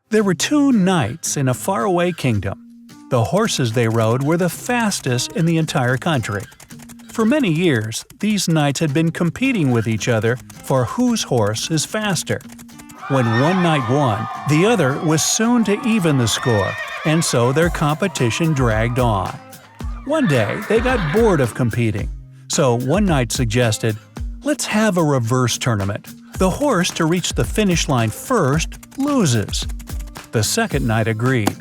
There were two knights in a faraway kingdom. The horses they rode were the fastest in the entire country. For many years, these knights had been competing with each other for whose horse is faster. When one knight won, the other was soon to even the score, and so their competition dragged on. One day, they got bored of competing, so one knight suggested, "Let's have a reverse tournament. The horse to reach the finish line first loses." The second knight agreed.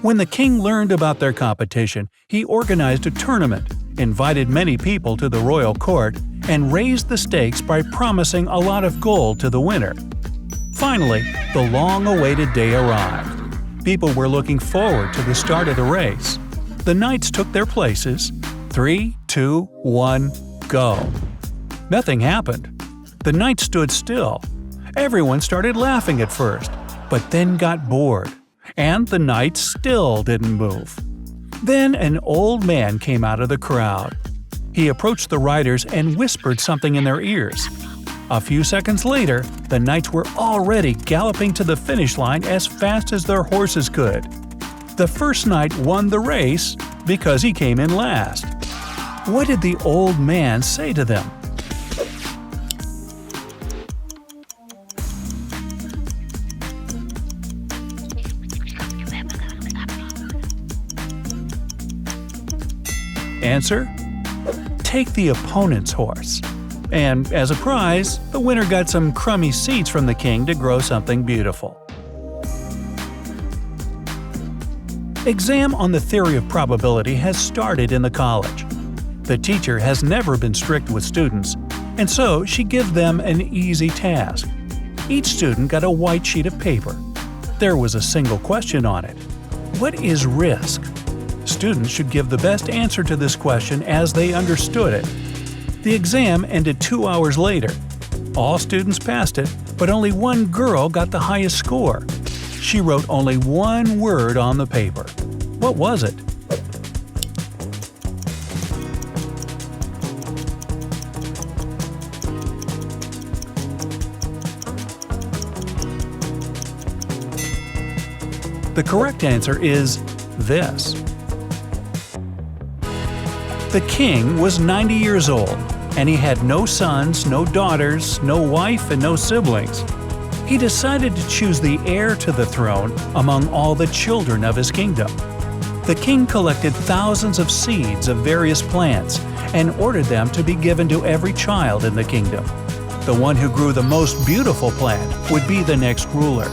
When the king learned about their competition, he organized a tournament, invited many people to the royal court, and raised the stakes by promising a lot of gold to the winner. Finally, the long-awaited day arrived. People were looking forward to the start of the race. The knights took their places. 3, 2, 1, go. Nothing happened. The knights stood still. Everyone started laughing at first, but then got bored, and the knights still didn't move. Then an old man came out of the crowd. He approached the riders and whispered something in their ears. A few seconds later, the knights were already galloping to the finish line as fast as their horses could. The first knight won the race because he came in last. What did the old man say to them? Answer: take the opponent's horse. And as a prize, the winner got some crummy seeds from the king to grow something beautiful. Exam on the theory of probability has started in the college. The teacher has never been strict with students, and so she gives them an easy task. Each student got a white sheet of paper. There was a single question on it. What is risk? Students should give the best answer to this question as they understood it. The exam ended 2 hours later. All students passed it, but only one girl got the highest score. She wrote only one word on the paper. What was it? The correct answer is this. The king was 90 years old, and he had no sons, no daughters, no wife, and no siblings. He decided to choose the heir to the throne among all the children of his kingdom. The king collected thousands of seeds of various plants and ordered them to be given to every child in the kingdom. The one who grew the most beautiful plant would be the next ruler.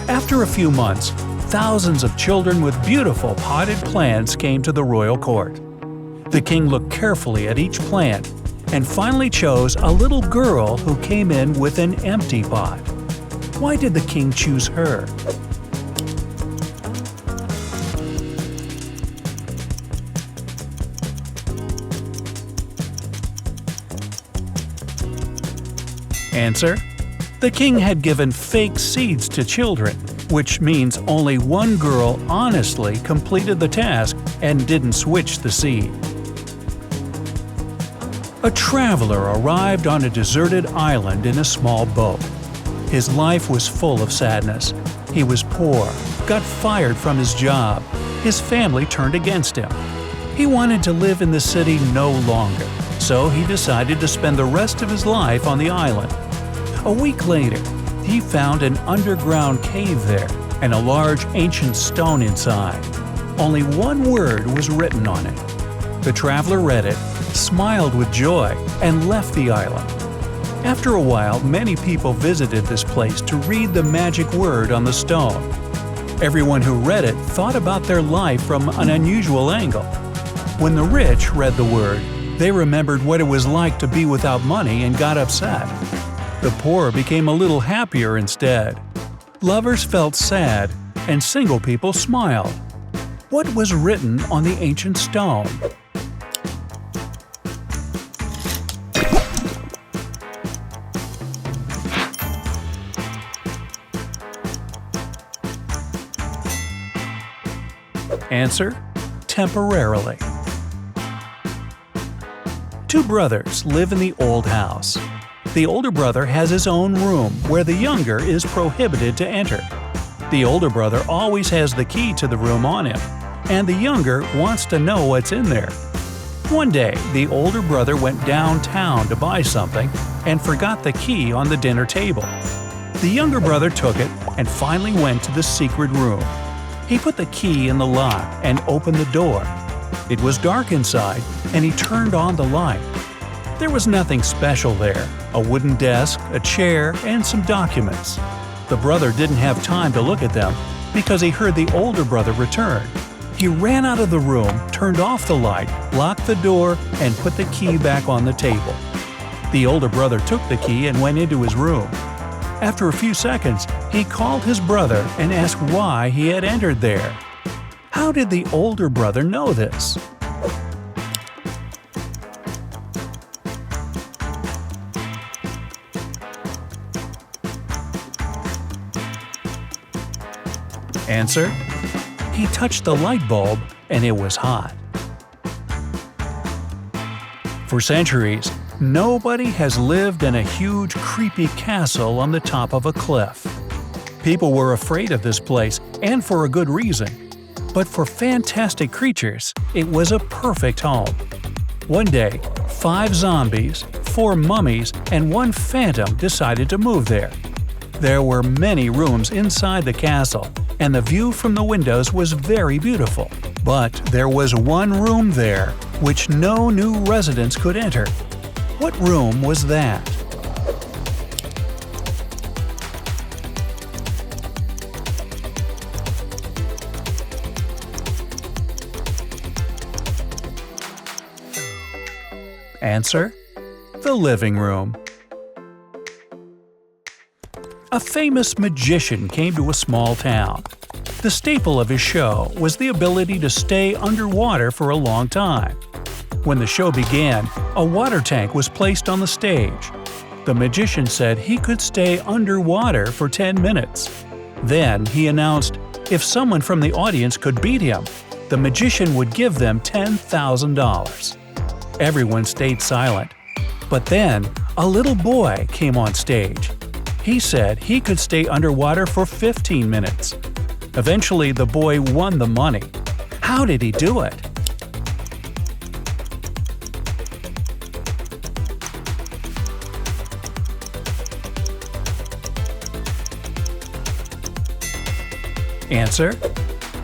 After a few months, thousands of children with beautiful potted plants came to the royal court. The king looked carefully at each plant and finally chose a little girl who came in with an empty pot. Why did the king choose her? Answer: the king had given fake seeds to children, which means only one girl honestly completed the task and didn't switch the seed. A traveler arrived on a deserted island in a small boat. His life was full of sadness. He was poor, got fired from his job. His family turned against him. He wanted to live in the city no longer, so he decided to spend the rest of his life on the island. A week later, he found an underground cave there and a large ancient stone inside. Only one word was written on it. The traveler read it, smiled with joy, and left the island. After a while, many people visited this place to read the magic word on the stone. Everyone who read it thought about their life from an unusual angle. When the rich read the word, they remembered what it was like to be without money and got upset. The poor became a little happier instead. Lovers felt sad, and single people smiled. What was written on the ancient stone? Answer: temporarily. Two brothers live in the old house. The older brother has his own room where the younger is prohibited to enter. The older brother always has the key to the room on him, and the younger wants to know what's in there. One day, the older brother went downtown to buy something and forgot the key on the dinner table. The younger brother took it and finally went to the secret room. He put the key in the lock and opened the door. It was dark inside, and he turned on the light. There was nothing special there – a wooden desk, a chair, and some documents. The brother didn't have time to look at them because he heard the older brother return. He ran out of the room, turned off the light, locked the door, and put the key back on the table. The older brother took the key and went into his room. After a few seconds, he called his brother and asked why he had entered there. How did the older brother know this? Answer: he touched the light bulb and it was hot. For centuries, nobody has lived in a huge, creepy castle on the top of a cliff. People were afraid of this place, and for a good reason. But for fantastic creatures, it was a perfect home. One day, 5 zombies, 4 mummies, and 1 phantom decided to move there. There were many rooms inside the castle, and the view from the windows was very beautiful. But there was one room there which no new residents could enter. What room was that? Answer: the living room. A famous magician came to a small town. The staple of his show was the ability to stay underwater for a long time. When the show began, a water tank was placed on the stage. The magician said he could stay underwater for 10 minutes. Then he announced if someone from the audience could beat him, the magician would give them $10,000. Everyone stayed silent. But then a little boy came on stage. He said he could stay underwater for 15 minutes. Eventually, the boy won the money. How did he do it? Answer: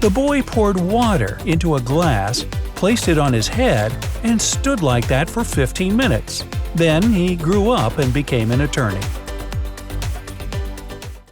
the boy poured water into a glass, placed it on his head, and stood like that for 15 minutes. Then he grew up and became an attorney.